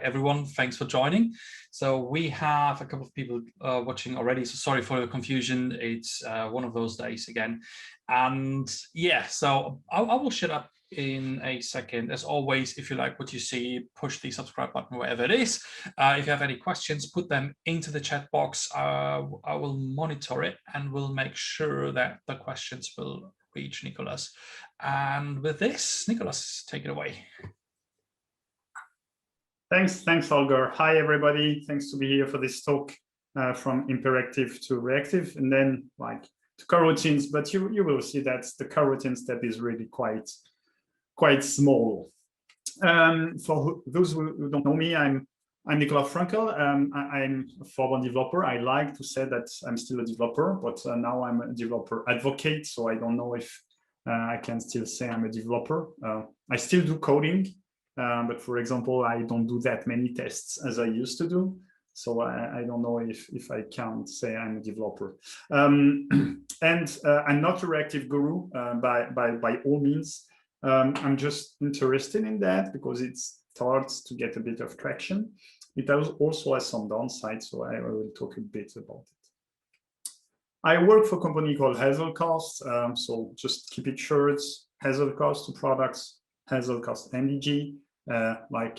everyone, thanks for joining. So we have a couple of people watching already, so sorry for the confusion. It's one of those days again. And yeah, so I will shut up in a second. As always, if you like what you see, push the subscribe button wherever it is. If you have any questions, put them into the chat box. I will monitor it and we'll make sure that the questions will reach Nicolas. And with this, Nicolas, take it away. Thanks, Holger. Hi, everybody. Thanks to be here for this talk from imperative to reactive, and then like to coroutines. But you will see that the coroutine step is really quite small. For those who don't know me, I'm Nicolas Fränkel. I'm a former developer. I like to say that I'm still a developer, but now I'm a developer advocate. So I don't know if I can still say I'm a developer. I still do coding. But for example, I don't do that many tests as I used to do. So I don't know if I can say I'm a developer. And I'm not a reactive guru by all means. I'm just interested in that because it starts to get a bit of traction. It also has some downsides, so I will talk a bit about it. I work for a company called Hazelcast. So just keep it short. Hazelcast, 2 products. Hazelcast MDG, like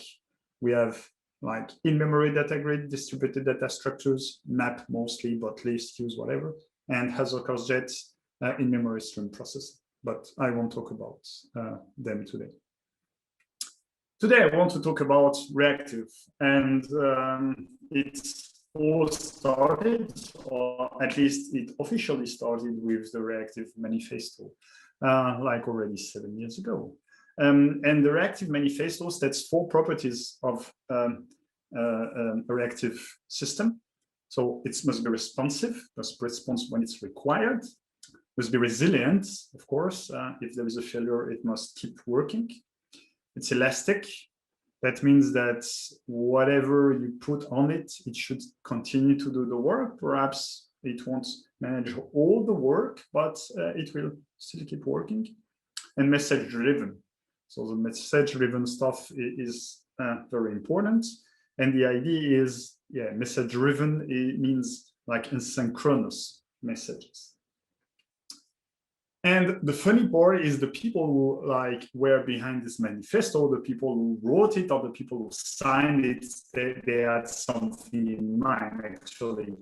we have like in-memory data grid, distributed data structures, map mostly, but list, use, whatever, and Hazelcast Jet in-memory stream processing. But I won't talk about them today. Today I want to talk about reactive, and it's all started, or at least it officially started with the Reactive Manifesto, like already 7 years ago. And the Reactive Manifesto sets 4 properties of a reactive system. So it must be responsive, must respond when it's required, must be resilient, of course. If there is a failure, it must keep working. It's elastic. That means that whatever you put on it, it should continue to do the work. Perhaps it won't manage all the work, but it will still keep working. And message-driven. So the message-driven stuff is very important. And the idea is, yeah, message-driven, it means like asynchronous messages. And the funny part is the people who like were behind this manifesto, the people who wrote it or the people who signed it, they had something in mind, actually.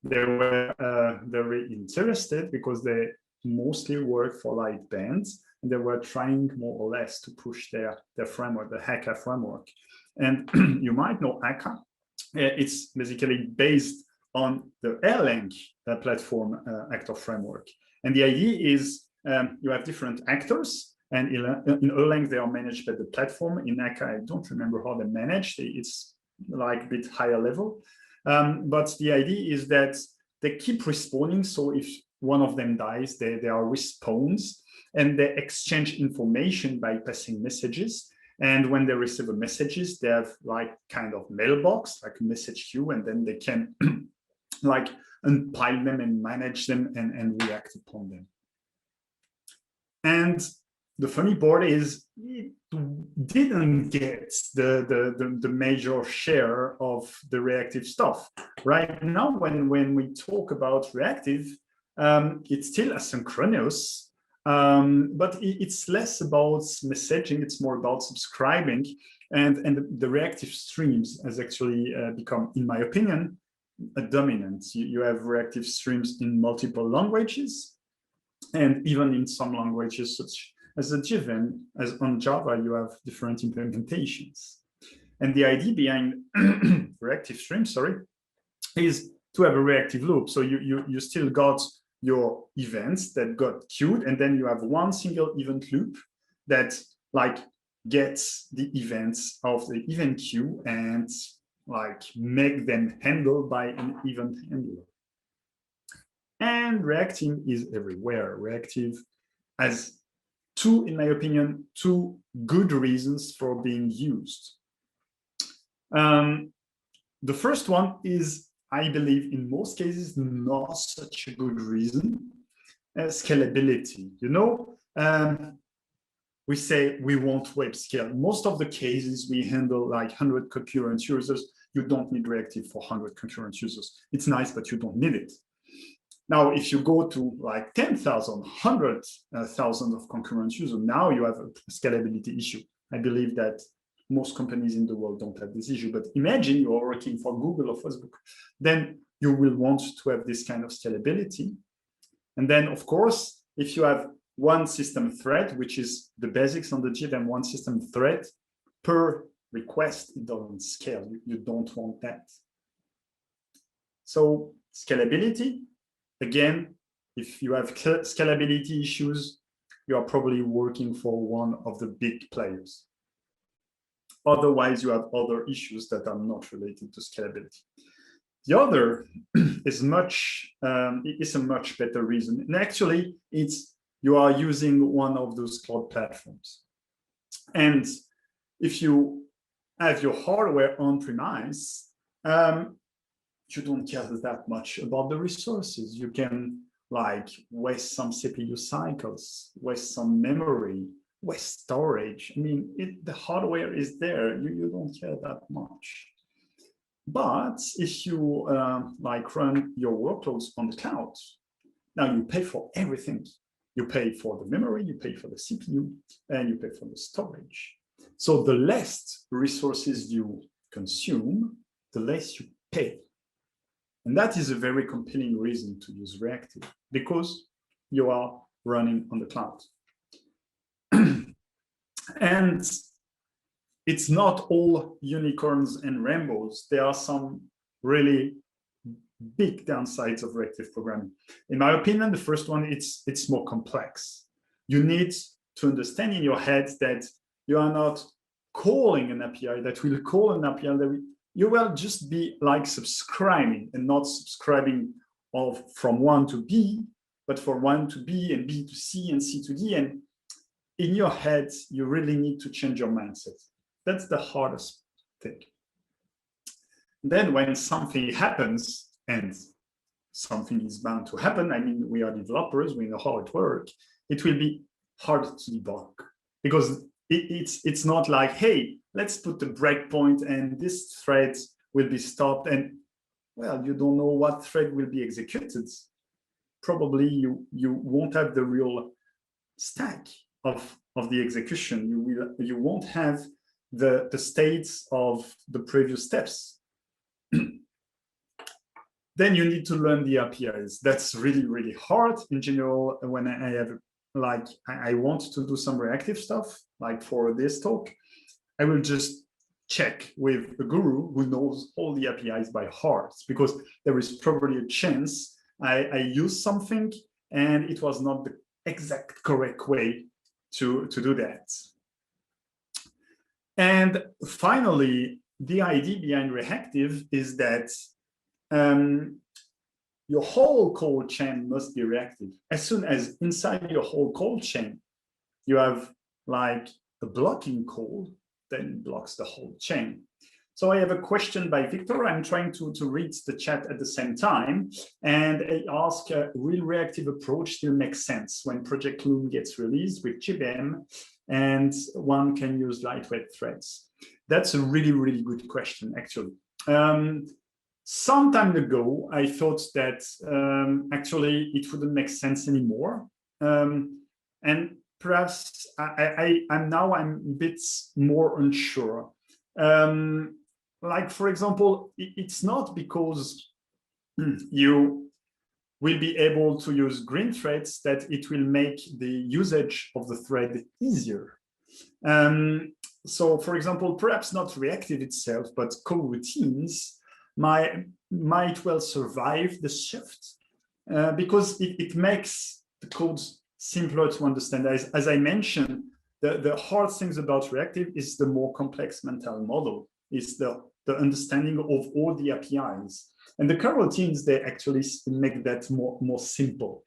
They were very interested because they mostly work for light bands. And they were trying more or less to push their framework, the Akka framework. And you might know Akka. It's basically based on the Erlang platform actor framework. And the idea is you have different actors, and in Erlang they are managed by the platform. In Akka, I don't remember how they're managed. It's like a bit higher level. But the idea is that they keep responding. So if one of them dies, there are respawns. And they exchange information by passing messages. And when they receive a messages, they have like kind of mailbox, like a message queue, and then they can like unpile them and manage them and react upon them. And the funny part is it didn't get the major share of the reactive stuff. Right now, when we talk about reactive, it's still asynchronous. But it's less about messaging, it's more about subscribing, and the reactive streams has actually become, in my opinion, a dominant. You have reactive streams in multiple languages, and even in some languages such as a Java, as on Java, you have different implementations. And the idea behind reactive streams, is to have a reactive loop. So you still got your events that got queued, and then you have one single event loop that like gets the events of the event queue and like make them handled by an event handler. And reactive is everywhere. Reactive has in my opinion, 2 good reasons for being used. The first one is, I believe in most cases, not such a good reason. Scalability. You know, we say we want web scale. Most of the cases we handle like 100 concurrent users. You don't need reactive for 100 concurrent users. It's nice, but you don't need it. Now, if you go to like 10,000, 100,000 of concurrent users, now you have a scalability issue. I believe that most companies in the world don't have this issue, but imagine you are working for Google or Facebook, then you will want to have this kind of scalability. And then, of course, if you have one system thread, which is the basics on the JIT, and one system thread per request, it doesn't scale. You don't want that. So scalability, again, if you have scalability issues, you are probably working for one of the big players. Otherwise, you have other issues that are not related to scalability. The other is a much better reason. And actually, it's you are using one of those cloud platforms. And if you have your hardware on-premise, you don't care that much about the resources. You can like waste some CPU cycles, waste some memory, waste storage. I mean, the hardware is there. You don't care that much. But if you like run your workloads on the cloud, now you pay for everything. You pay for the memory, you pay for the CPU, and you pay for the storage. So the less resources you consume, the less you pay. And that is a very compelling reason to use Reactive, because you are running on the cloud. And it's not all unicorns and rainbows. There are some really big downsides of reactive programming. In my opinion, the first one, it's more complex. You need to understand in your head that you are not calling an API that will call an API that you will just be like subscribing, and not subscribing from one to B, but from one to B and B to C and C to D. And in your head, you really need to change your mindset. That's the hardest thing. Then when something happens, and something is bound to happen, I mean, we are developers, we know how it works, it will be hard to debug, because it's not like, hey, let's put the breakpoint and this thread will be stopped, and well, you don't know what thread will be executed. Probably you won't have the real stack of the execution. You won't have the states of the previous steps. Then you need to learn the APIs. That's really, really hard. In general, when I have like, I want to do some reactive stuff, like for this talk, I will just check with a guru who knows all the APIs by heart, because there is probably a chance I use something and it was not the exact correct way to do that. And finally, the idea behind reactive is that your whole code chain must be reactive. As soon as inside your whole code chain, you have like a blocking code, then it blocks the whole chain. So I have a question by Victor. I'm trying to read the chat at the same time. And I ask, will reactive approach still make sense when Project Loom gets released with GBM and one can use lightweight threads? That's a really, really good question, actually. Some time ago, I thought that actually it wouldn't make sense anymore. And perhaps I'm a bit more unsure. Like, for example, it's not because you will be able to use green threads that it will make the usage of the thread easier. So, for example, perhaps not reactive itself, but coroutines might well survive the shift because it makes the code simpler to understand. As I mentioned, the hard things about reactive is the more complex mental model, is the understanding of all the APIs. And the coroutines, they actually make that more simple.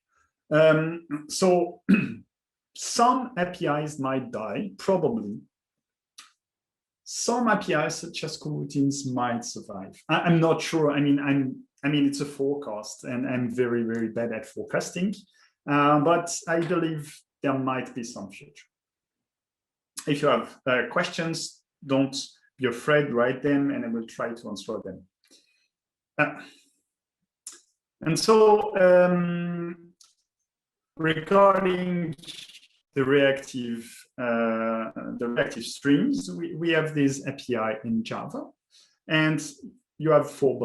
So some APIs might die, probably. Some APIs, such as coroutines, might survive. I'm not sure. I mean, it's a forecast, and I'm very, very bad at forecasting. But I believe there might be some future. if you have questions, don't be afraid, write them, and I will try to answer them. And so regarding the reactive streams, we have this API in Java, and you have four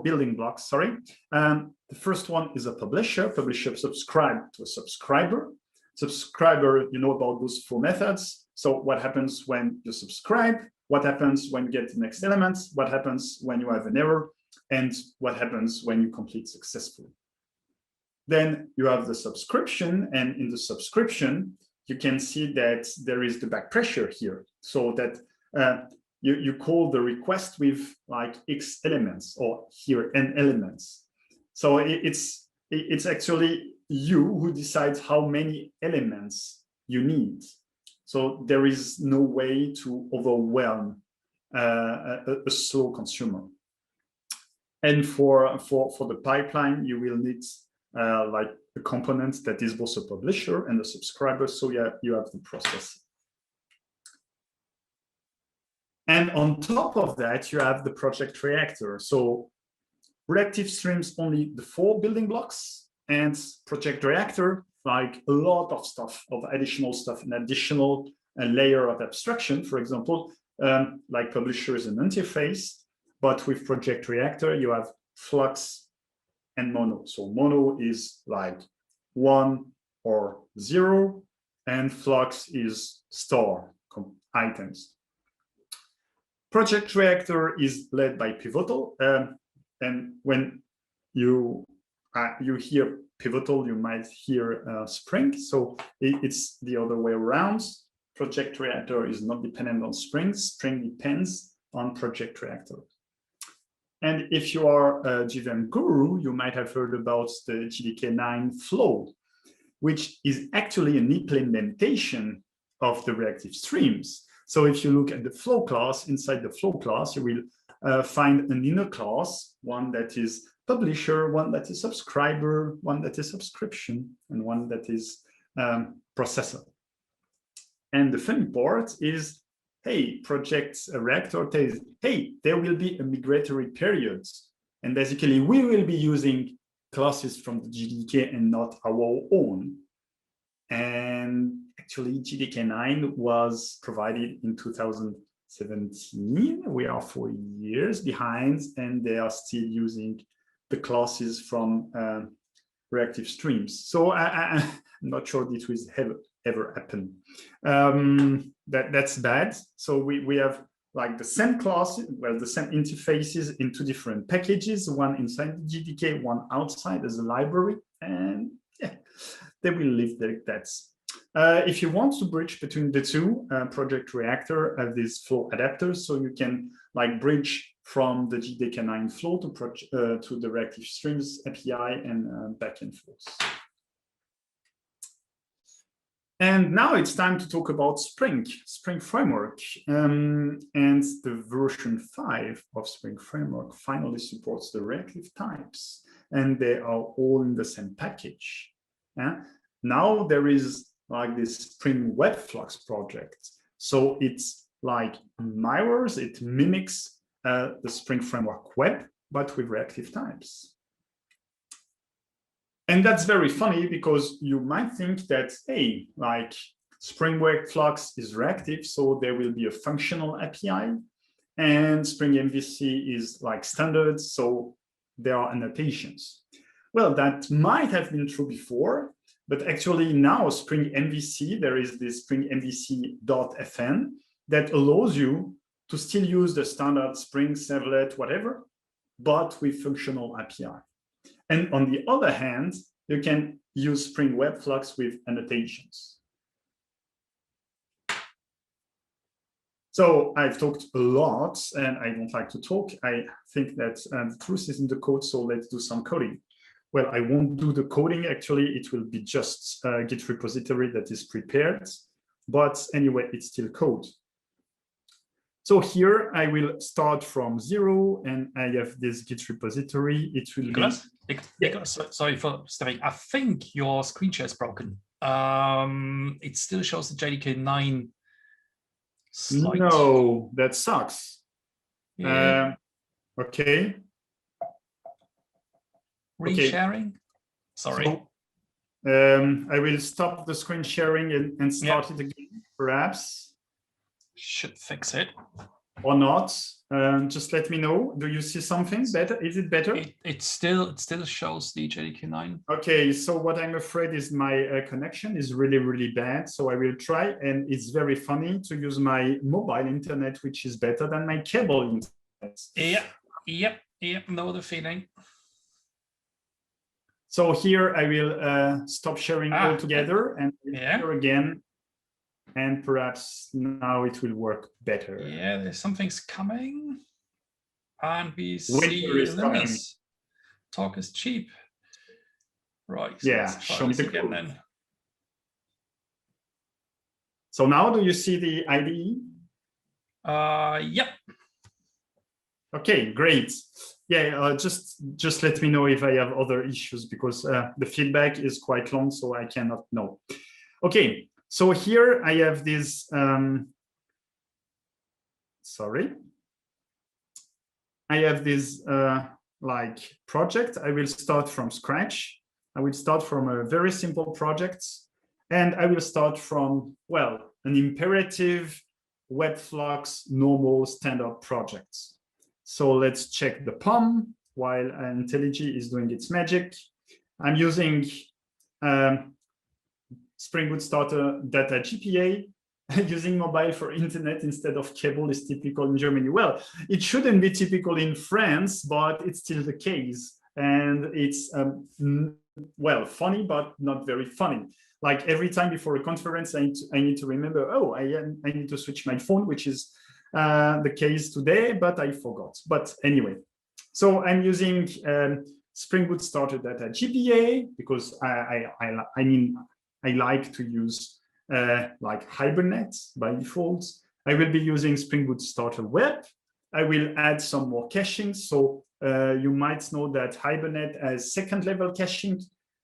building blocks. Sorry, the first one is a publisher. Publisher subscribe to a subscriber. Subscriber, you know about those four methods. So what happens when you subscribe? What happens when you get the next element? What happens when you have an error? And what happens when you complete successfully? Then you have the subscription, and in the subscription, you can see that there is the back pressure here. So that you call the request with like X elements, or here N elements. So it's actually you who decides how many elements you need. So there is no way to overwhelm a slow consumer. And for the pipeline, you will need like a component that is both a publisher and a subscriber. So yeah, you have the process. And on top of that, you have the project reactor. So reactive streams only the four building blocks, and project reactor like a lot of stuff, of additional stuff, an additional layer of abstraction. For example, like publisher is an interface, but with project reactor you have flux and mono. So mono is like 1 or 0, and flux is store items. Project reactor is led by Pivotal, and when you hear Pivotal, you might hear Spring. So it's the other way around. Project reactor is not dependent on Spring. Spring depends on project reactor. And if you are a JVM guru, you might have heard about the Gdk9 Flow, which is actually an implementation of the reactive streams. So if you look at the flow class, inside the flow class, you will find an inner class, one that is publisher, one that is subscriber, one that is subscription, and one that is processor. And the funny part is, hey, project reactor tells, hey, there will be a migratory period. And basically, we will be using classes from the GDK and not our own. And actually, Gdk9 was provided in 2017. We are 4 years behind, and they are still using the classes from reactive streams. So I'm not sure this will ever happen. That's bad. So we have like the same class, well, the same interfaces in two different packages, one inside the GDK, one outside as a library, and yeah, they will live like that. If you want to bridge between the two, Project Reactor have these flow adapters, so you can like bridge from the Gdk9 Flow to the Reactive Streams API and backend flows. And now it's time to talk about Spring Framework. And the version 5 of Spring Framework finally supports the reactive types, and they are all in the same package. Now there is like this Spring Web Flux project. So it's like mirrors, it mimics the Spring Framework web, but with reactive types. And that's very funny because you might think that, hey, like Spring Web Flux is reactive, so there will be a functional API, and Spring MVC is like standard, so there are annotations. Well, that might have been true before, but actually now Spring MVC, there is this Spring MVC.fn that allows you to still use the standard Spring Servlet, whatever, but with functional API. And on the other hand, you can use Spring Web Flux with annotations. So I've talked a lot, and I don't like to talk. I think that the truth is in the code, so let's do some coding. Well, I won't do the coding, actually. It will be just a Git repository that is prepared. But anyway, it's still code. So here I will start from 0, and I have this Git repository. It will Nicolas, sorry for stepping. I think your screen share is broken. It still shows the JDK9 slight. No, that sucks. Yeah. Okay. Resharing. Sorry. So, I will stop the screen sharing and start it again, perhaps. Should fix it. Or not. Just let me know. Do you see something better? Is it better? It still shows the Gdk9. Okay, so what I'm afraid is my connection is really, really bad. So I will try, and it's very funny to use my mobile internet, which is better than my cable internet. Yep, know the feeling. So here I will stop sharing altogether and here again. And perhaps now it will work better. Yeah, there's something's coming. And we see Linus. Talk is cheap. Right. So yeah, show me the again then. So now do you see the IDE? Yep. Okay, great. Yeah, just let me know if I have other issues because the feedback is quite long, so I cannot know. Okay. So here I have this, I have this like project. I will start from scratch. I will start from a very simple project and I will start from, well, an imperative Webflux normal standard project. So let's check the POM while IntelliJ is doing its magic. I'm using Spring Boot Starter data GPA. Using mobile for internet instead of cable is typical in Germany. Well, it shouldn't be typical in France, but it's still the case. And it's, well, funny, but not very funny. Like every time before a conference, I need to remember, oh, I need to switch my phone, which is the case today, but I forgot. But anyway, so I'm using Spring Boot Starter data GPA because I mean, I like to use like Hibernate by default. I will be using Spring Boot Starter Web. I will add some more caching. So you might know that Hibernate has second level caching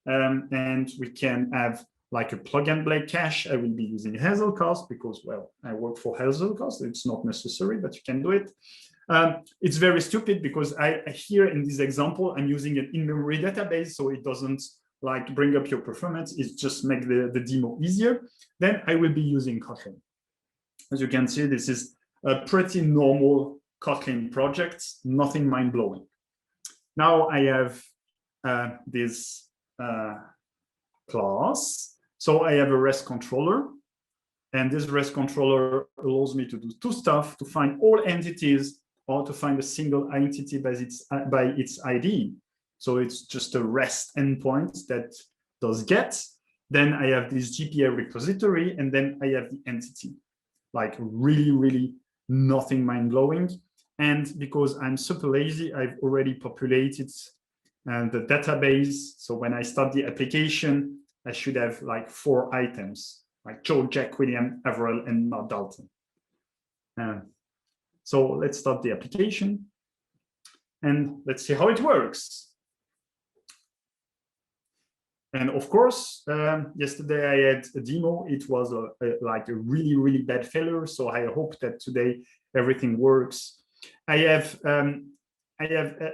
and we can have like a plug and play cache. I will be using Hazelcast because, well, I work for Hazelcast. It's not necessary, but you can do it. It's very stupid because here in this example, I'm using an in-memory database, so it doesn't like bring up your performance, it's just make the demo easier. Then I will be using Kotlin. As you can see, this is a pretty normal Kotlin project, nothing mind-blowing. Now I have this class. So I have a REST controller, and this REST controller allows me to do two stuff, to find all entities or to find a single entity by its ID. So it's just a REST endpoint that does get. Then I have this GPA repository, and then I have the entity. Like really, really nothing mind-blowing. And because I'm super lazy, I've already populated the database. So when I start the application, I should have like 4 items, like Joe, Jack, William, Averell, and Matt Dalton. So let's start the application. And let's see how it works. And of course, yesterday I had a demo. It was like a really, really bad failure. So I hope that today everything works. I have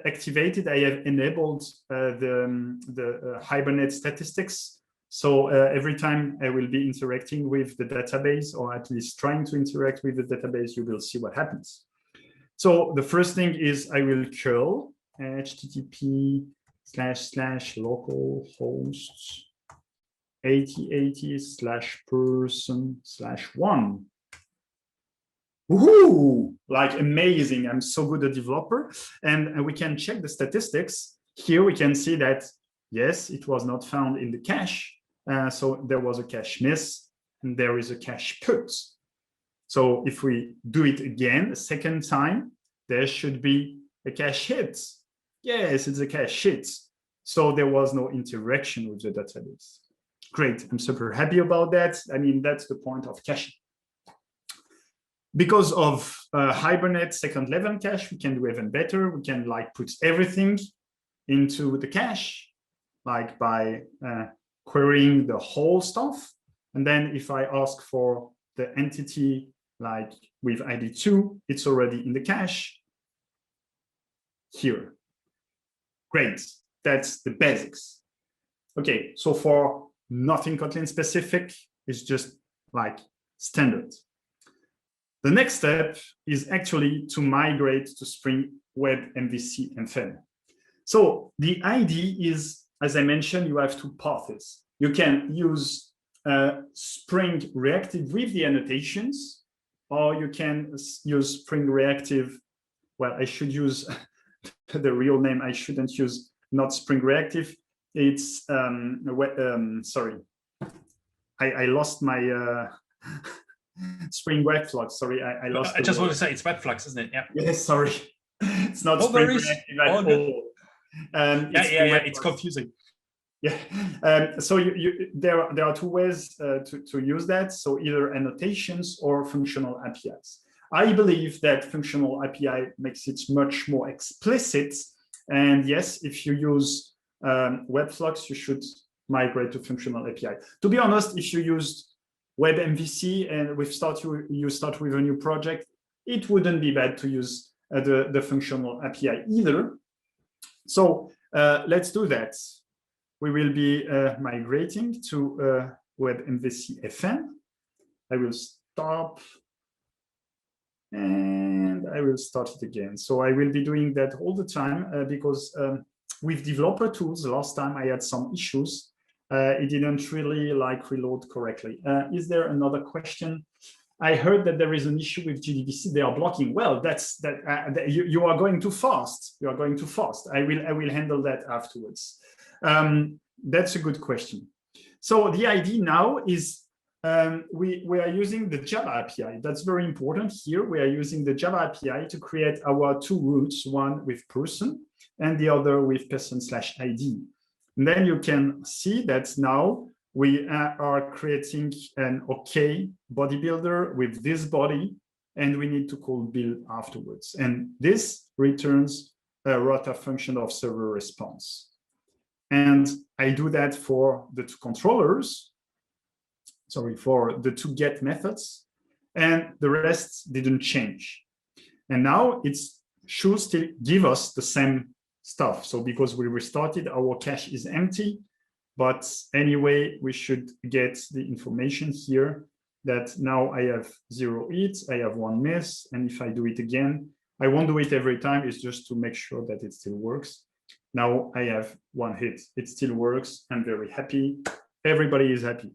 activated, I have enabled the Hibernate statistics. So every time I will be interacting with the database, or at least trying to interact with the database, you will see what happens. So the first thing is I will curl http://localhost 8080/person/1. Woohoo! Like amazing. I'm so good a developer. And we can check the statistics. Here we can see that, yes, it was not found in the cache. So there was a cache miss and there is a cache put. So if we do it again, a second time, there should be a cache hit. Yes, it's a cache hit. So there was no interaction with the database. Great, I'm super happy about that. I mean, that's the point of caching. Because of Hibernate second level cache, we can do even better. We can like put everything into the cache, like by querying the whole stuff. And then if I ask for the entity like with ID 2, it's already in the cache here. Great, that's the basics. Okay, so for nothing Kotlin specific, it's just like standard. The next step is actually to migrate to Spring Web Mvc and Fed. So the idea is, as I mentioned, you have two paths. You can use Spring Reactive with the annotations, or you can use Spring Reactive. Well, I should use the real name. I shouldn't use not Spring Reactive. It's sorry, I lost my Spring Web Flux. Sorry, I lost. I just want to say it's Webflux, isn't it? Yeah. Yes, sorry, it's not No Spring worries. Reactive at all. It's confusing. Yeah, so there are two ways to use that. So either annotations or functional APIs. I believe that functional API makes it much more explicit. And yes, if you use Webflux, you should migrate to functional API. To be honest, if you used Web MVC and you start with a new project, it wouldn't be bad to use the functional API either. So let's do that. We will be migrating to Web MVC FN. I will stop and I will start it again. So I will be doing that all the time because with developer tools, last time I had some issues. It didn't really reload correctly. Is there another question? I heard that there is an issue with JDBC. They are blocking. Well, you are going too fast. You are going too fast. I will handle that afterwards. That's a good question. So the idea now is we are using the Java API. That's very important here. We are using the Java API to create our two routes, one with person and the other with person/ID. And then you can see that now we are creating an OK body builder with this body, and we need to call build afterwards. And this returns a rota function of server response. And I do that for the two controllers, sorry, for the two get methods, and the rest didn't change. And now it should still give us the same stuff. So because we restarted, our cache is empty, but anyway, we should get the information here that now I have 0 hits, I have 1 miss, and if I do it again, I won't do it every time, it's just to make sure that it still works. Now I have 1 hit, it still works, I'm very happy, everybody is happy.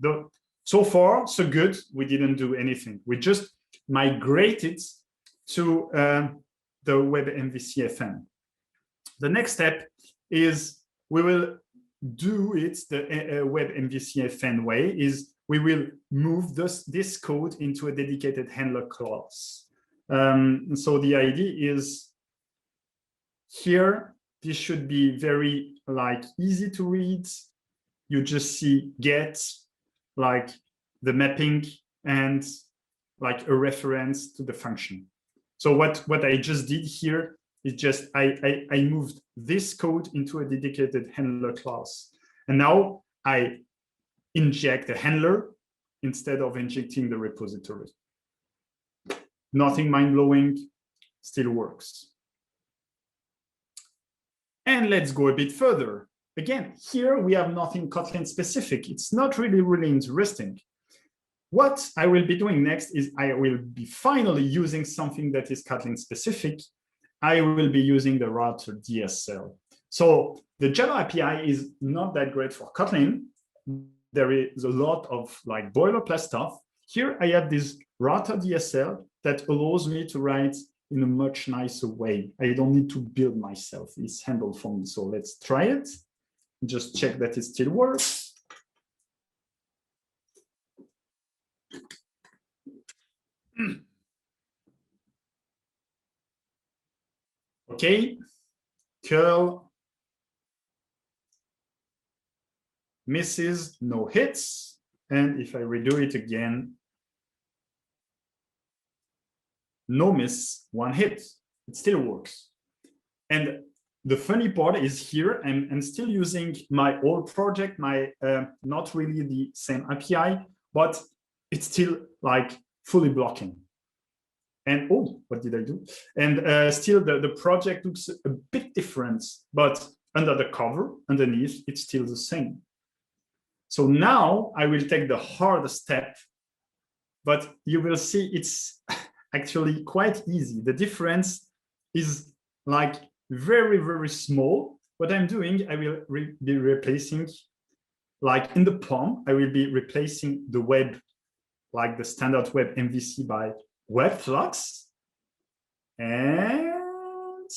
So far, so good, we didn't do anything. We just migrated to the Web Mvc FN. The next step is we will do it the Web Mvc FN way, is we will move this code into a dedicated handler class. So the idea is here, this should be very easy to read. You just see get, the mapping and a reference to the function. So what I just did here is just I moved this code into a dedicated handler class. And now I inject a handler instead of injecting the repository. Nothing mind-blowing, still works. And let's go a bit further. Again, here we have nothing Kotlin specific. It's not really interesting. What I will be doing next is I will be finally using something that is Kotlin specific. I will be using the router DSL. So the Java API is not that great for Kotlin. There is a lot of boilerplate stuff. Here I have this router DSL that allows me to write in a much nicer way. I don't need to build myself. It's handled for me. So let's try it. Just check that it still works. Okay, curl misses, no hits. And if I redo it again, no miss, 1 hit. It still works. And the funny part is here, I'm still using my old project, my not really the same API, but it's still fully blocking. And oh, what did I do? And still the project looks a bit different, but under the cover, underneath, it's still the same. So now I will take the hard step, but you will see it's actually quite easy. The difference is like very, very small. What I'm doing, I will be replacing, like in the POM, I will be replacing the web, like the standard web MVC by Webflux. And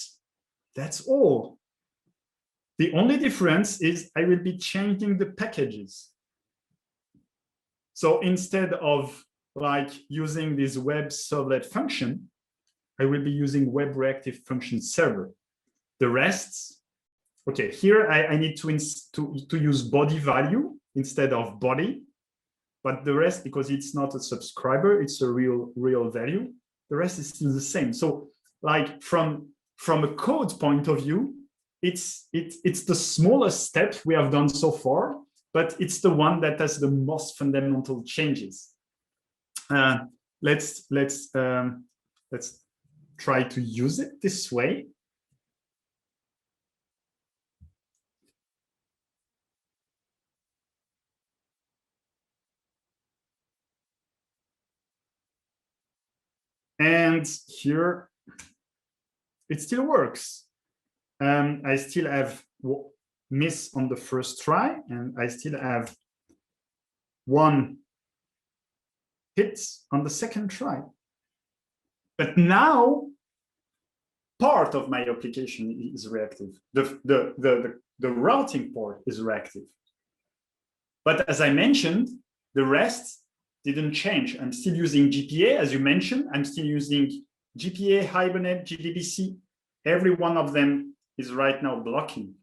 that's all. The only difference is I will be changing the packages. So instead of like using this web servlet function, I will be using web reactive function server. The rest, okay, here I need to use body value instead of body, but the rest, because it's not a subscriber, it's a real value, the rest is still the same. So like from a code point of view, it's the smallest step we have done so far, but it's the one that has the most fundamental changes. Let's try to use it this way. And here it still works. I still have miss on the first try, and I still have one hit on the second try. But now part of my application is reactive. The routing part is reactive. But as I mentioned, the rest didn't change. I'm still using GPA, as you mentioned. I'm still using GPA, Hibernate, JDBC. Every one of them is right now blocking.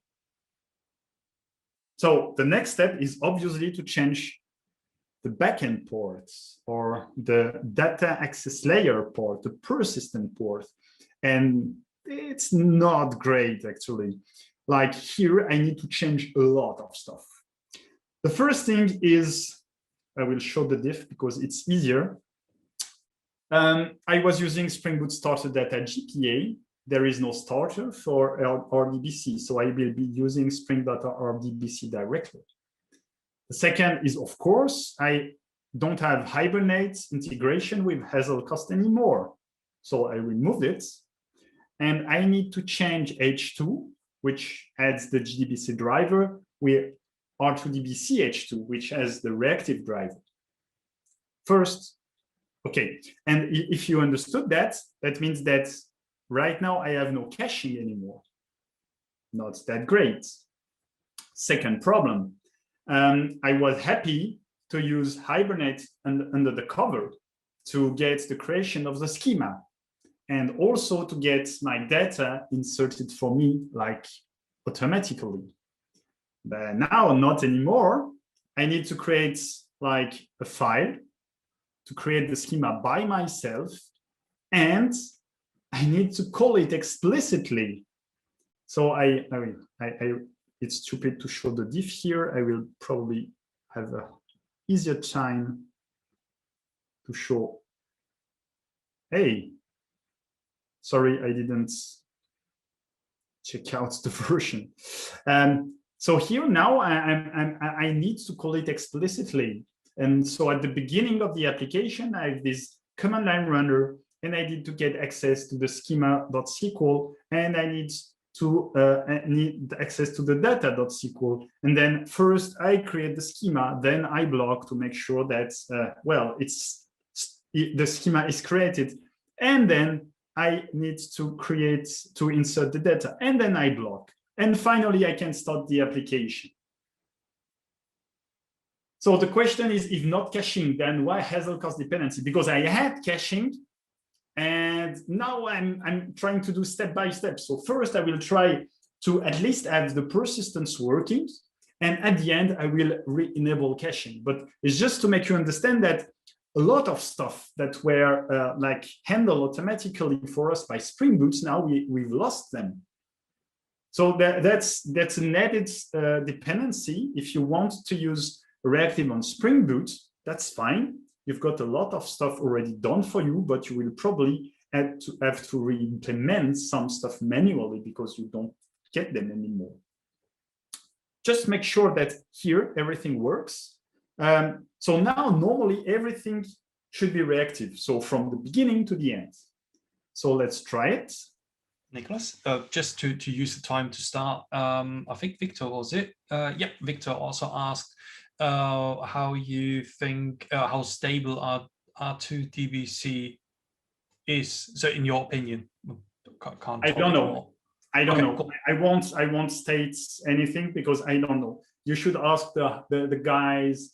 So the next step is obviously to change the backend ports or the data access layer port, the persistent port. And it's not great, actually. Like here, I need to change a lot of stuff. The first thing is, I will show the diff because it's easier. I was using Spring Boot starter data GPA. There is no starter for RDBC, so I will be using Spring Data RDBC directly. The second is, of course, I don't have Hibernate integration with Hazelcast anymore. So I removed it. And I need to change H2, which adds the JDBC driver, with R2DBC H2, which has the reactive driver. First, okay. And if you understood that, that means that right now I have no caching anymore. Not that great. Second problem. I was happy to use Hibernate under the cover to get the creation of the schema and also to get my data inserted for me like automatically. But now not anymore. I need to create like a file to create the schema by myself, and I need to call it explicitly. So it's stupid to show the diff here. I will probably have an easier time to show. Hey, sorry, I didn't check out the version. So here now I need to call it explicitly. And so at the beginning of the application, I have this command line runner, and I need to get access to the schema.sql, and I need access to the data.sql. And then first I create the schema, then I block to make sure that, the schema is created. And then I need to insert the data, and then I block. And finally, I can start the application. So the question is, if not caching, then why Hazelcast dependency? Because I had caching, and now I'm trying to do step by step. So first, I will try to at least have the persistence working, and at the end, I will re-enable caching. But it's just to make you understand that a lot of stuff that were like handled automatically for us by Spring Boot, now we've lost them. So that's an added dependency. If you want to use reactive on Spring Boot, that's fine. You've got a lot of stuff already done for you, but you will probably have to re-implement some stuff manually because you don't get them anymore. Just make sure that here everything works. So now normally everything should be reactive. So from the beginning to the end. So let's try it. Nicolas, just to use the time to start, I think Victor was it. Yeah, Victor also asked how you think, how stable R2 DBC is. So in your opinion, I don't know. I don't know. Cool. I won't state anything because I don't know. You should ask the guys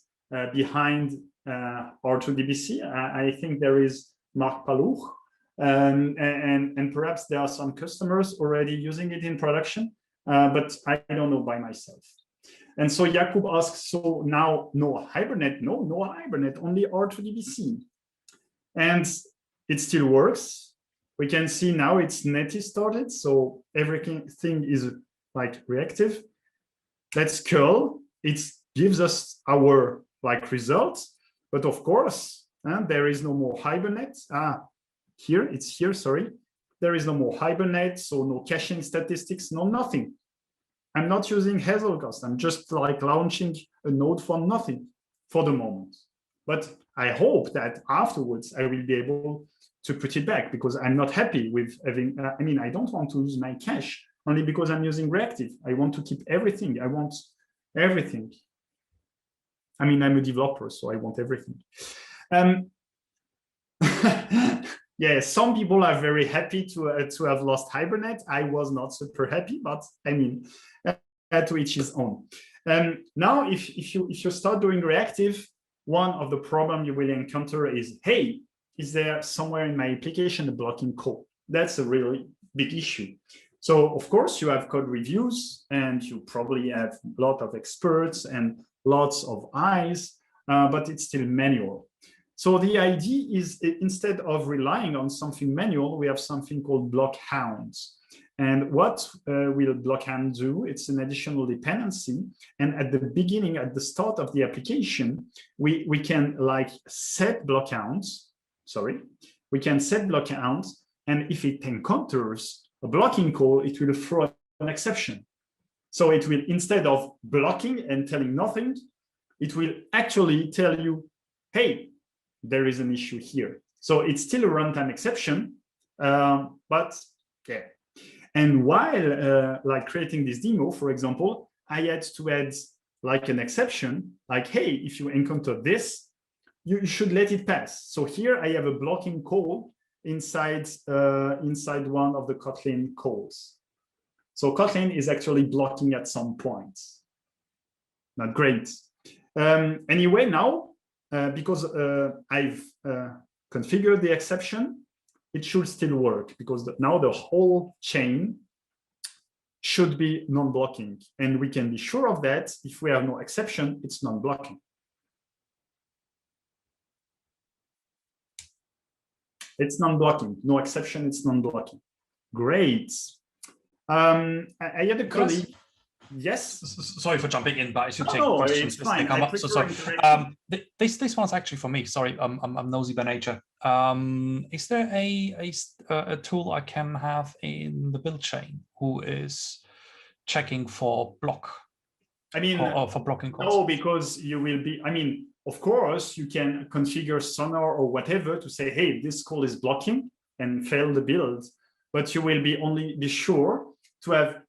behind R2DBC. I think there is Marc Palouch, and perhaps there are some customers already using it in production, but I don't know by myself. And so Jakub asks, so now no Hibernate? No Hibernate, only R2DBC. And it still works. We can see now it's native started, so everything is like reactive. Let's curl. It gives us our results, but of course there is no more Hibernate. Here it's here. Sorry, there is no more Hibernate, so no caching statistics, no nothing. I'm not using Hazelcast. I'm just launching a node for nothing for the moment. But I hope that afterwards I will be able to put it back because I'm not happy with having, I don't want to lose my cache only because I'm using reactive. I want to keep everything. I want everything. I'm a developer, so I want everything. Yeah, some people are very happy to have lost Hibernate. I was not super happy, but to each his own. Now, if you start doing reactive, one of the problems you will encounter is, hey, is there somewhere in my application a blocking code? That's a really big issue. So of course you have code reviews and you probably have a lot of experts and lots of eyes, but it's still manual. So the idea is instead of relying on something manual, we have something called blockhounds. And what will blockhound do? It's an additional dependency. And at the beginning, at the start of the application, we can set blockhounds. We can set blockhounds, and if it encounters a blocking call, it will throw an exception. So it will, instead of blocking and telling nothing, it will actually tell you, hey, there is an issue here. So it's still a runtime exception, but yeah. And while creating this demo, for example, I had to add an exception, hey, if you encounter this, you should let it pass. So here I have a blocking call inside one of the Kotlin calls. So Kotlin is actually blocking at some point. Not great. Anyway, now, because I've configured the exception, it should still work because now the whole chain should be non-blocking. And we can be sure of that. If we have no exception, it's non-blocking. It's non-blocking, no exception, it's non-blocking. Great. I had a colleague. Yes. Sorry for jumping in, but I should take questions as they come up. So sorry. This one's actually for me. Sorry, I'm nosy by nature. Is there a tool I can have in the build chain who is checking for block? Or for blocking calls? No, because you will be. Of course, you can configure Sonar or whatever to say, hey, this call is blocking and fail the build, but you will only be sure to have,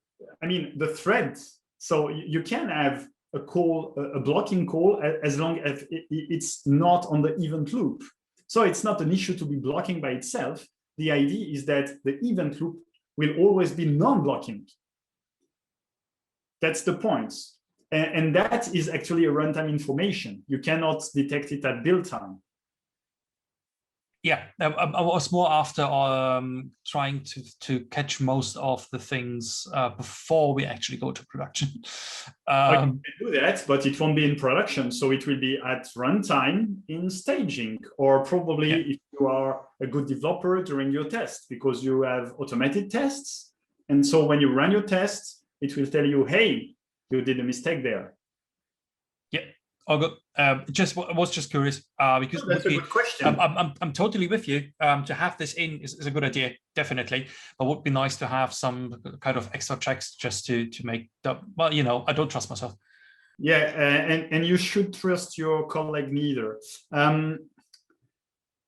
the thread. So you can have a call, a blocking call, as long as it's not on the event loop. So it's not an issue to be blocking by itself. The idea is that the event loop will always be non-blocking. That's the point. And that is actually a runtime information. You cannot detect it at build time. Yeah, I was more after trying to catch most of the things before we actually go to production. You can do that, but it won't be in production. So it will be at runtime in staging, or probably if you are a good developer during your test, because you have automated tests. And so when you run your tests, it will tell you, hey, you did a mistake there. Yeah. Oh, good. Was just curious because that's a good question. I'm totally with you. To have this in is a good idea, definitely. But would be nice to have some kind of extra checks just to make the, well, you know, I don't trust myself. Yeah, and you should trust your colleague neither.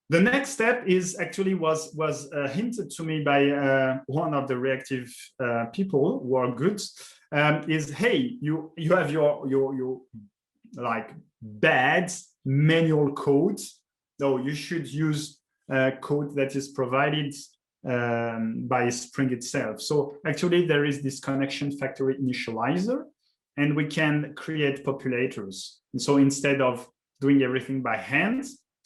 The next step is actually was hinted to me by one of the reactive people who are good. Is, hey, you have your like bad manual code. No, you should use code that is provided by Spring itself. So actually there is this connection factory initializer, and we can create populators. And so instead of doing everything by hand,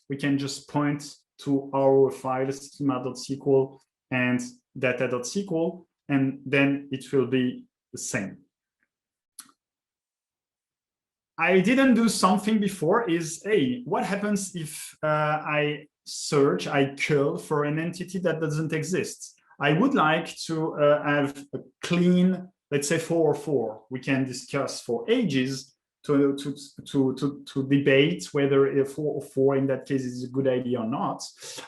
we can just point to our files, schema.sql and data.sql, and then it will be the same. I didn't do something before is, hey, what happens if I curl for an entity that doesn't exist? I would like to have a clean, let's say 404. We can discuss for ages to debate whether a 404 in that case is a good idea or not.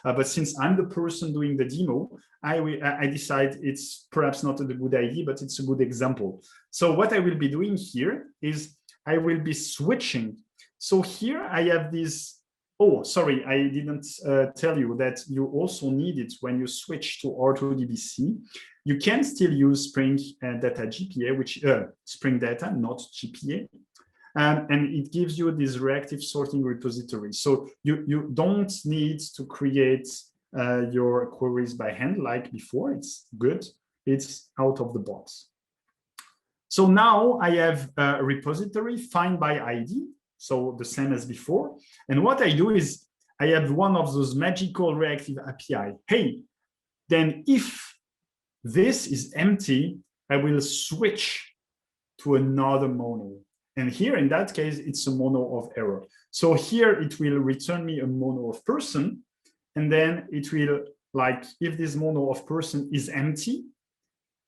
But since I'm the person doing the demo, I decide it's perhaps not a good idea, but it's a good example. So what I will be doing here is I will be switching. So here I have this. Oh, sorry, I didn't tell you that you also need it when you switch to R2DBC. You can still use Spring Data GPA, which Spring Data, not GPA. And it gives you this reactive sorting repository. So you don't need to create your queries by hand like before. It's good. It's out of the box. So now I have a repository find by ID. So the same as before. And what I do is I have one of those magical reactive API. Hey, then if this is empty, I will switch to another mono. And here, in that case, it's a mono of error. So here it will return me a mono of person. And then it will, like, if this mono of person is empty,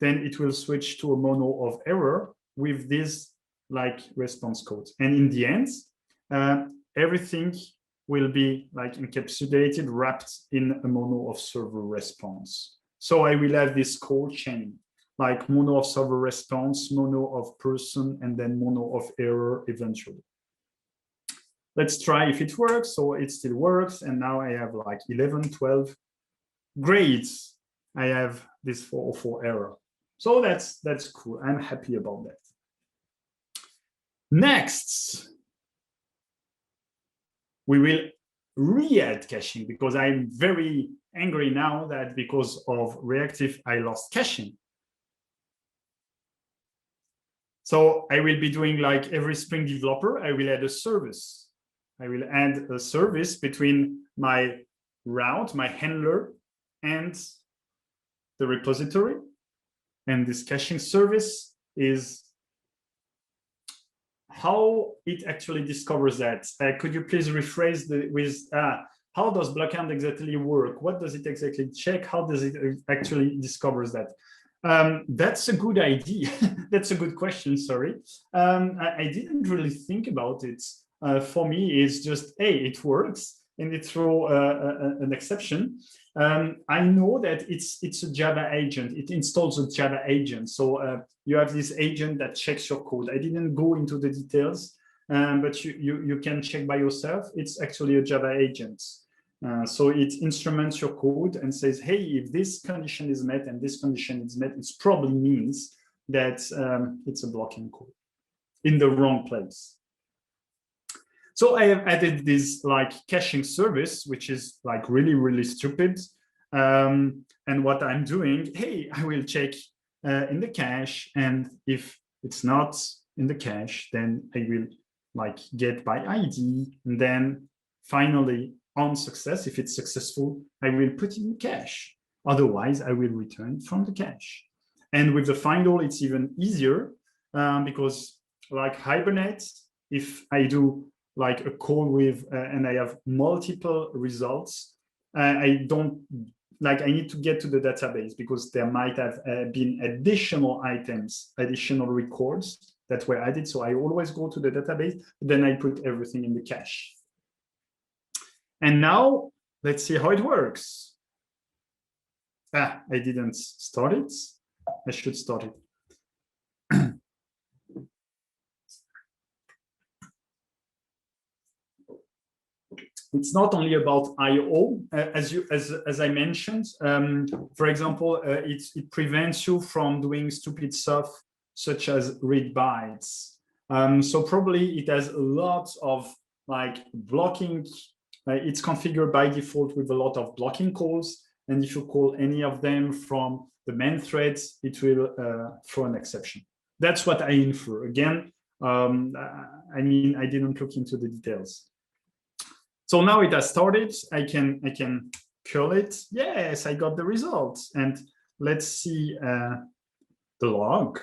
then it will switch to a mono of error with this like response code. And in the end, everything will be like encapsulated, wrapped in a mono of server response. So I will have this call chain, like mono of server response, mono of person, and then mono of error eventually. Let's try if it works. So it still works. And now I have like 11, 12. Great. I have this 404 error. So that's cool. I'm happy about that. Next, we will re-add caching because I'm very angry now that because of reactive, I lost caching. So I will be doing like every Spring developer, I will add a service. I will add a service between my route, my handler, and the repository. And this caching service is how it actually discovers that. Could you please rephrase how does Backend exactly work? What does it exactly check? How does it actually discovers that? That's a good idea. That's a good question, sorry. I didn't really think about it. For me, it's just, hey, it works, and it throws an exception. I know that it's a Java agent. It installs a Java agent. So you have this agent that checks your code. I didn't go into the details, but you can check by yourself. It's actually a Java agent. So it instruments your code and says, hey, if this condition is met and this condition is met, it probably means that it's a blocking code in the wrong place. So I have added this like caching service, which is like really, really stupid. And what I'm doing, hey, I will check in the cache. And if it's not in the cache, then I will like get by ID. And then finally, on success, if it's successful, I will put in the cache. Otherwise, I will return from the cache. And with the find all, it's even easier because like Hibernate, if I do like a call with, and I have multiple results, I don't like I need to get to the database because there might have been additional items, additional records that were added. So I always go to the database, then I put everything in the cache. And now let's see how it works. I didn't start it. I should start it. It's not only about I/O, as I mentioned. For example, it prevents you from doing stupid stuff such as read bytes. So probably it has a lot of like blocking. It's configured by default with a lot of blocking calls, and if you call any of them from the main threads, it will throw an exception. That's what I infer. Again, I mean, I didn't look into the details. So now it has started. I can curl it. Yes, I got the results. And let's see the log.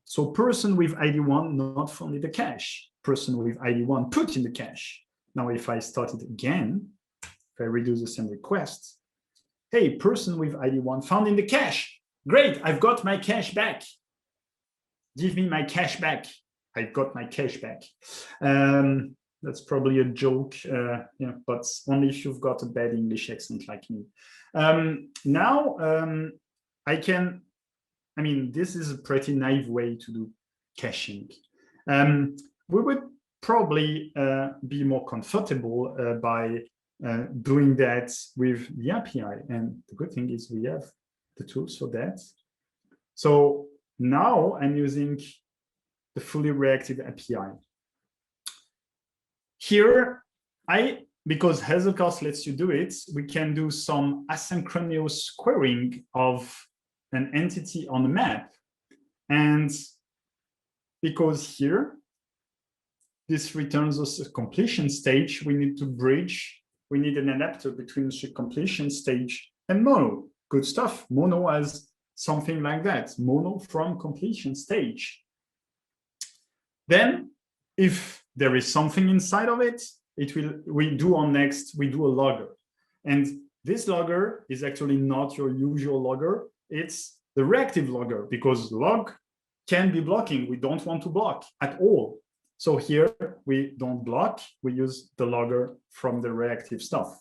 So person with ID 1 not found in the cache. Person with ID 1 put in the cache. Now if I start it again, if I redo the same request, hey, person with ID 1 found in the cache. Great, I've got my cache back. Give me my cache back. I've got my cache back. That's probably a joke, but only if you've got a bad English accent like me. Now I mean, this is a pretty naive way to do caching. We would probably be more comfortable by doing that with the API. And the good thing is we have the tools for that. So now I'm using the fully reactive API. Here, because Hazelcast lets you do it, we can do some asynchronous querying of an entity on the map. And because here, this returns us a completion stage, we need to bridge, we need an adapter between the completion stage and mono. Good stuff. Mono has something like that, mono from completion stage. Then, if there is something inside of it, we do a logger. And this logger is actually not your usual logger. It's the reactive logger, because log can be blocking. We don't want to block at all. So here we don't block, we use the logger from the reactive stuff.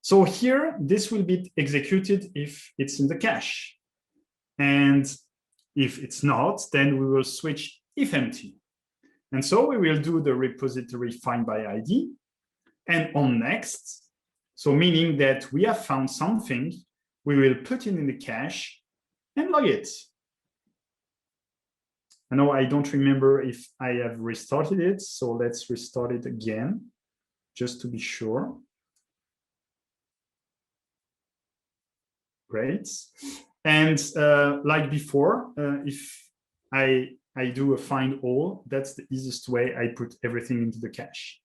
So here, this will be executed if it's in the cache. And if it's not, then we will switch if empty. And so we will do the repository find by ID and on next. So meaning that we have found something, we will put it in the cache and log it. I know I don't remember if I have restarted it. So let's restart it again, just to be sure. Great. And like before, if I do a find all, that's the easiest way. I put everything into the cache.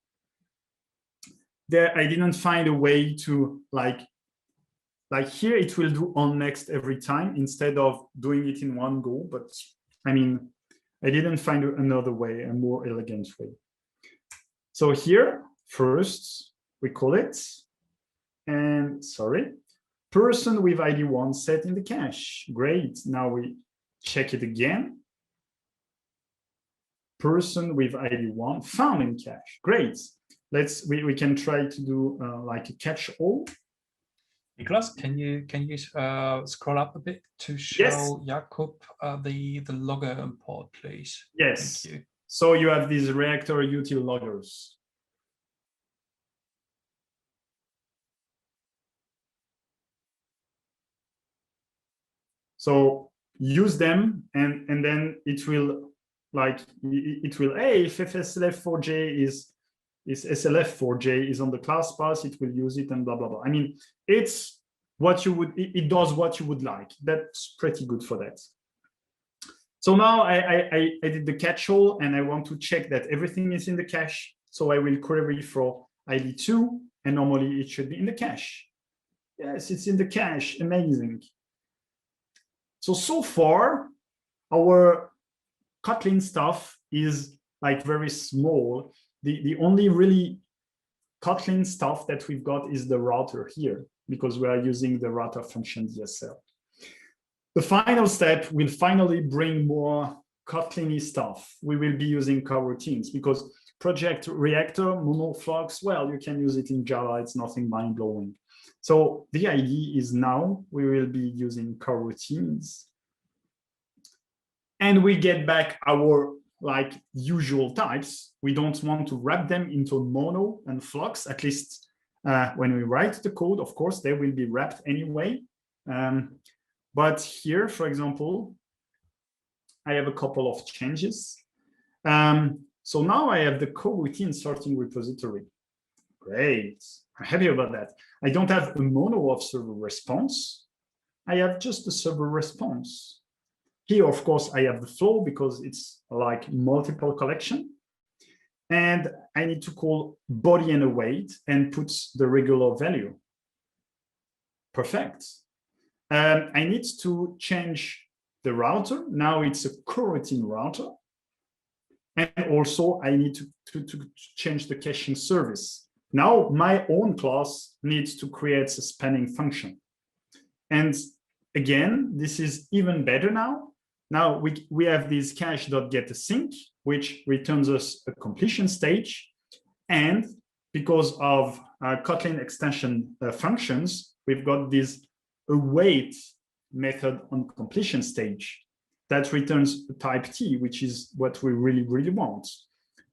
There, I didn't find a way to like here, it will do on next every time instead of doing it in one go. But I mean, I didn't find another way, a more elegant way. So here, first, we call it, and sorry, person with ID 1 set in the cache. Great. Now we check it again. Person with ID 1 found in cache. Great. We can try to do like a catch all. Nicolas, can you scroll up a bit to show Jakub the logger import, please? Yes. Thank you. So you have these reactor util loggers. So use them, and then it will hey, if SLF4J is SLF4J is on the class path, it will use it and blah blah blah. I mean, it's what you would, it does what you would like. That's pretty good for that. So now I did the catch all, and I want to check that everything is in the cache. So I will query for ID 2, and normally it should be in the cache. Yes, it's in the cache. Amazing. So far, our Kotlin stuff is like very small. The only really Kotlin stuff that we've got is the router here. because we are using the router function DSL. The final step will finally bring more Kotlin-y stuff. We will be using coroutines because project reactor, monoflux, well, you can use it in Java. It's nothing mind-blowing. So the idea is now we will be using coroutines. And we get back our like usual types. We don't want to wrap them into mono and flux, at least when we write the code. Of course, they will be wrapped anyway. But here, for example, I have a couple of changes. So now I have the coroutine sorting repository. Great, I'm happy about that. I don't have a mono of server response. I have just the server response. Here, of course, I have the flow because it's like multiple collection. And I need to call body and await and put the regular value. Perfect. I need to change the router. Now it's a coroutine router. And also I need to change the caching service. Now my own class needs to create a spanning function. And again, this is even better now. Now we have this cache.getAsync, which returns us a completion stage. And because of Kotlin extension functions, we've got this await method on completion stage that returns a type T, which is what we really, really want.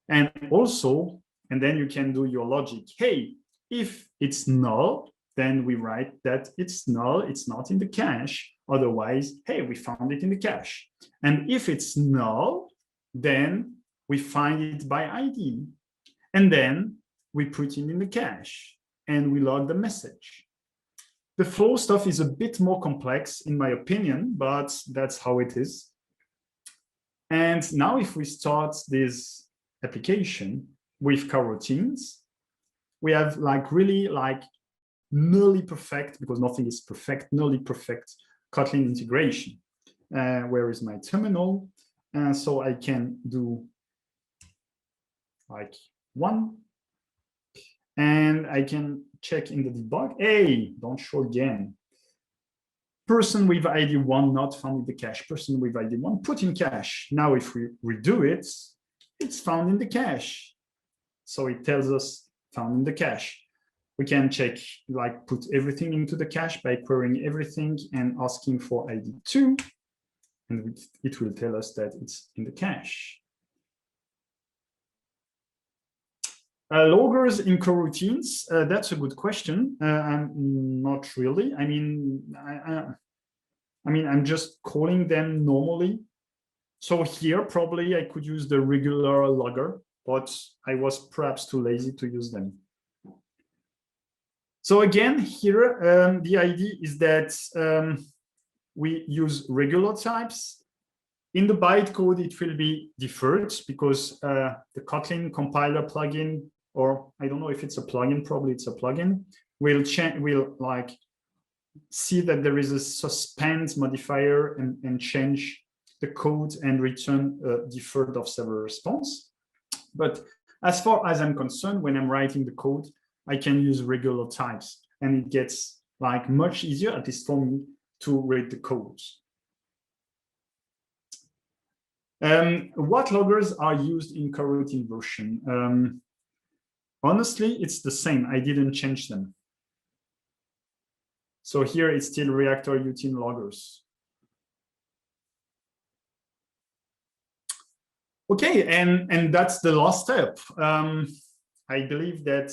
And also, and then you can do your logic. Hey, if it's null, then we write that it's null, it's not in the cache. Otherwise, hey, we found it in the cache. And if it's null, then we find it by ID. And then we put it in the cache and we log the message. The flow stuff is a bit more complex in my opinion, but that's how it is. And now if we start this application with coroutines, we have like really like nearly perfect, because nothing is perfect, nearly perfect Kotlin integration. Where is my terminal? So I can do like 1. And I can check in the debug. Hey, don't show again. Person with ID 1 not found in the cache. Person with ID 1 put in cache. Now if we redo it, it's found in the cache. So it tells us found in the cache. We can check, like put everything into the cache by querying everything and asking for ID 2. And it will tell us that it's in the cache. Loggers in coroutines, that's a good question. I'm not really. I mean, I'm just calling them normally. So here, probably I could use the regular logger, but I was perhaps too lazy to use them. So again, here, the idea is that we use regular types. In the bytecode, it will be deferred because the Kotlin compiler plugin, or I don't know if it's a plugin, probably it's a plugin, will like see that there is a suspend modifier and change the code and return a deferred of server response. But as far as I'm concerned, when I'm writing the code, I can use regular types and it gets like much easier, at least for me, to read the code. What loggers are used in coroutine version? Honestly, it's the same. I didn't change them. So here it's still reactor util loggers. Okay, and that's the last step. I believe that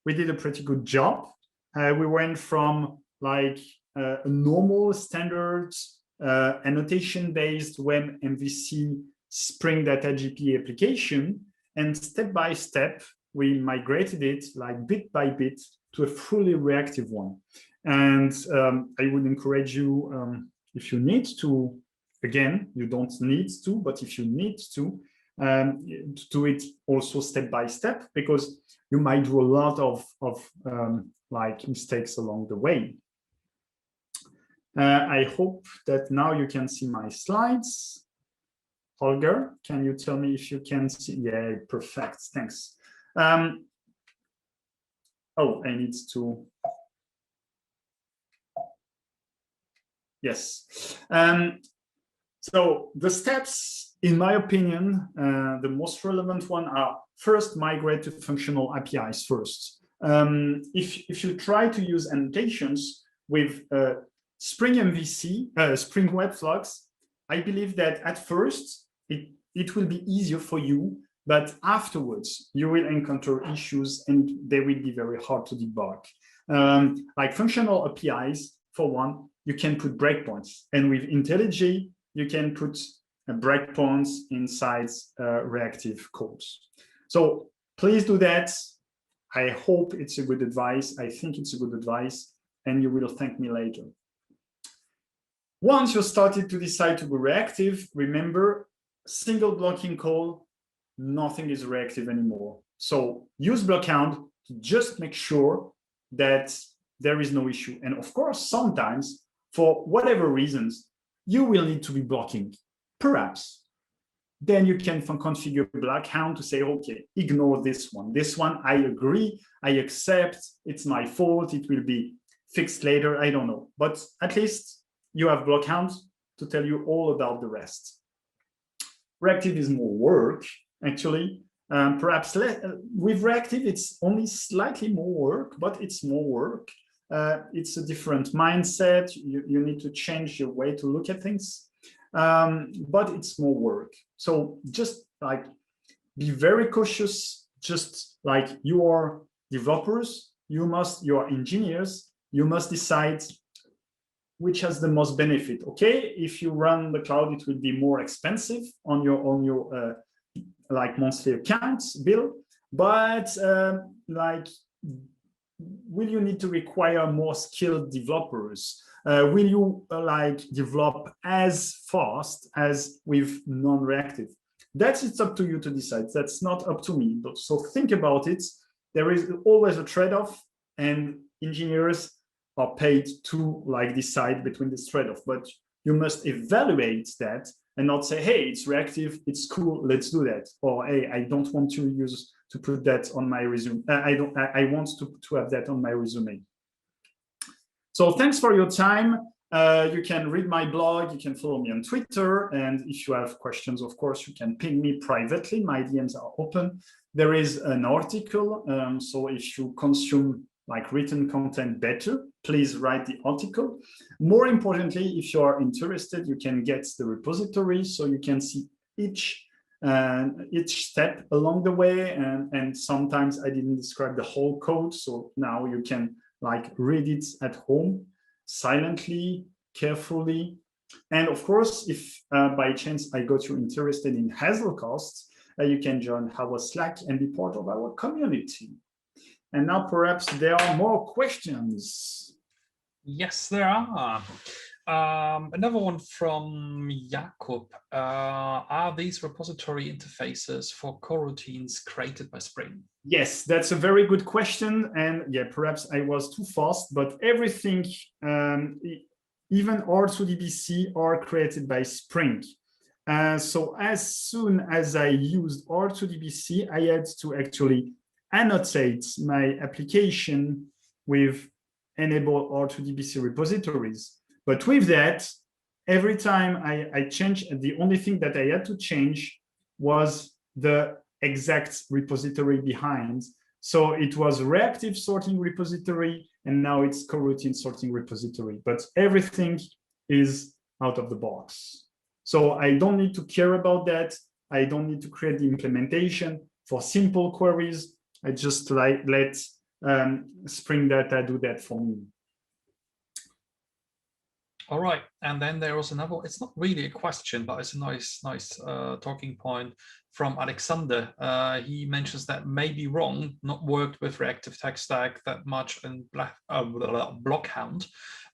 we did a pretty good job. We went from like a normal standard annotation-based Web MVC Spring Data GP application, and step by step, we migrated it like bit by bit to a fully reactive one. And I would encourage you, if you need to, again, you don't need to, but if you need to do it also step by step, because you might do a lot of like mistakes along the way. I hope that now you can see my slides. Holger, can you tell me if you can see? Yeah, perfect, thanks. Oh, I need to Yes. So the steps, in my opinion, the most relevant one are first migrate to functional APIs first. If you try to use annotations with Spring MVC, Spring Web Flux, I believe that at first it will be easier for you, but afterwards you will encounter issues and they will be very hard to debug. Like functional APIs, for one, you can put breakpoints, and with IntelliJ, you can put breakpoints inside reactive codes. So please do that. I hope it's a good advice. I think it's a good advice, and you will thank me later. Once you started to decide to be reactive, remember, single blocking call, nothing is reactive anymore. So use block count to just make sure that there is no issue. And of course, sometimes, for whatever reasons, you will need to be blocking, perhaps. Then you can configure block count to say, okay, ignore this one. This one, I agree, I accept, it's my fault, it will be fixed later, I don't know. But at least you have block count to tell you all about the rest. Reactive is more work, actually. Perhaps with reactive, it's only slightly more work, but it's more work. It's a different mindset. You need to change your way to look at things, but it's more work. So just like be very cautious. Just like you are developers, you are engineers, you must decide which has the most benefit. Okay, if you run the cloud, it will be more expensive on your like monthly accounts bill, but like, will you need to require more skilled developers? Will you like develop as fast as with non-reactive? It's up to you to decide. That's not up to me. So think about it. There is always a trade-off, and engineers are paid to like decide between this trade-off. But you must evaluate that and not say, hey, it's reactive, it's cool, let's do that. Or hey, I don't want to put that on my resume. I want to have that on my resume. So thanks for your time. You can read my blog, you can follow me on Twitter, and if you have questions, of course, you can ping me privately. My DMs are open. There is an article, so if you consume like written content better, please write the article. More importantly, if you are interested, you can get the repository so you can see each step along the way. And sometimes I didn't describe the whole code, so now you can like read it at home silently, carefully. And of course, if by chance I got you interested in Hazelcast, you can join our Slack and be part of our community. And now perhaps there are more questions. Yes, there are. Another one from Jakob. Are these repository interfaces for coroutines created by Spring? Yes, that's a very good question. And yeah, perhaps I was too fast, but everything, even R2DBC, are created by Spring. So as soon as I used R2DBC, I had to actually annotate my application with enable R2DBC repositories. But with that, every time I changed, the only thing that I had to change was the exact repository behind. So it was reactive sorting repository, and now it's coroutine sorting repository. But everything is out of the box. So I don't need to care about that. I don't need to create the implementation for simple queries. I just let Spring Data do that for me. All right, and then there was another. It's not really a question, but it's a nice talking point from Alexander. He mentions that may be wrong, not worked with reactive tech stack that much in Blockhound,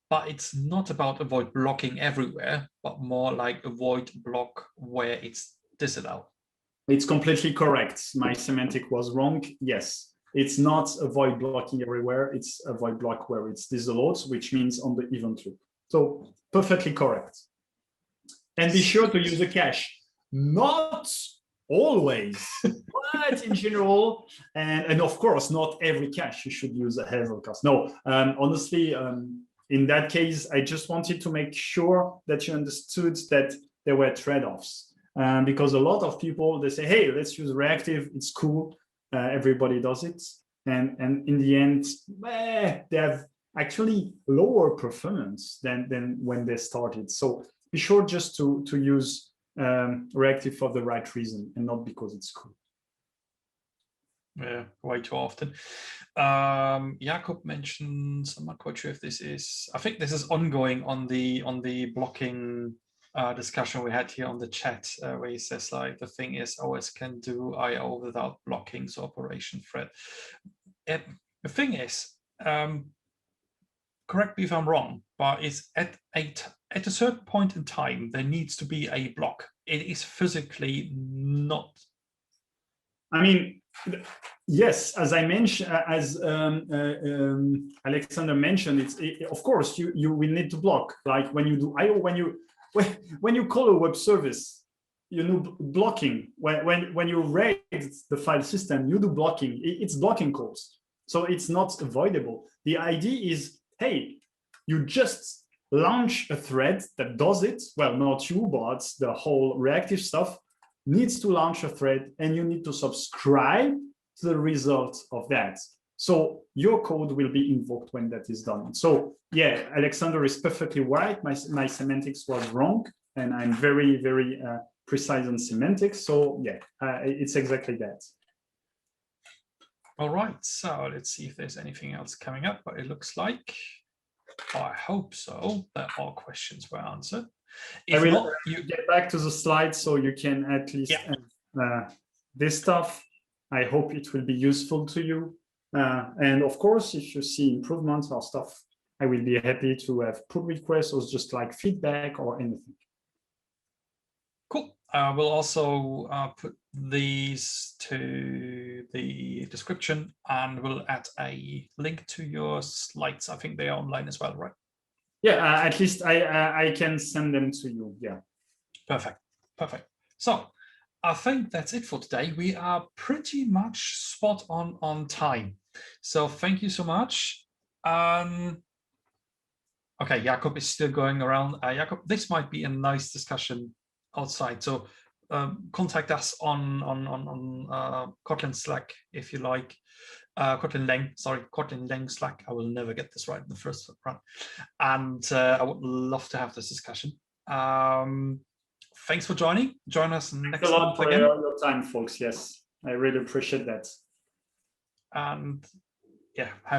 but it's not about avoid blocking everywhere, but more like avoid block where it's disallowed. It's completely correct. My semantic was wrong. Yes, it's not avoid blocking everywhere. It's avoid block where it's disallowed, which means on the event loop. So perfectly correct. And be sure to use the cache. Not always, but in general, and of course, not every cache you should use a Hazelcast. No, honestly, in that case, I just wanted to make sure that you understood that there were trade-offs. Because a lot of people, they say, hey, let's use reactive, it's cool, everybody does it. And in the end, they have actually lower performance than when they started. So be sure just to use reactive for the right reason and not because it's cool. Yeah, way too often. Jakob mentions, I'm not quite sure if this is, I think this is ongoing on the blocking discussion we had here on the chat, where he says, like, the thing is OS can do IO without blocking, so operation thread. The thing is, correct me if I'm wrong, but it's at a certain point in time, there needs to be a block. It is physically not. I mean, yes, as I mentioned, as Alexander mentioned, of course you will need to block. Like when you do IO, when you call a web service, you know, blocking. When you raise the file system, you do blocking. It's blocking calls, so it's not avoidable. The idea is, hey, you just launch a thread that does it. Well, not you, but the whole reactive stuff needs to launch a thread, and you need to subscribe to the result of that. So your code will be invoked when that is done. So yeah, Alexander is perfectly right. My semantics was wrong, and I'm very, very precise on semantics. So yeah, it's exactly that. All right, so let's see if there's anything else coming up, but it looks like, I hope so, that all questions were answered. If I will not, you get back to the slides so you can at least this stuff. I hope it will be useful to you. And of course, if you see improvements or stuff, I will be happy to have pull requests or just like feedback or anything. Cool. We'll also put these to the description, and we'll add a link to your slides. I think they are online as well, right? Yeah, at least I can send them to you. Yeah. Perfect. Perfect. So I think that's it for today. We are pretty much spot on time. So thank you so much. Okay, Jakob is still going around. Jakob, this might be a nice discussion outside. So contact us on Kotlin Slack if you like. Kotlin Lang Slack. I will never get this right in the first run. And I would love to have this discussion. Thanks for joining. Join us next Thanks a lot for again. your time, folks. Yes, I really appreciate that. And yeah, have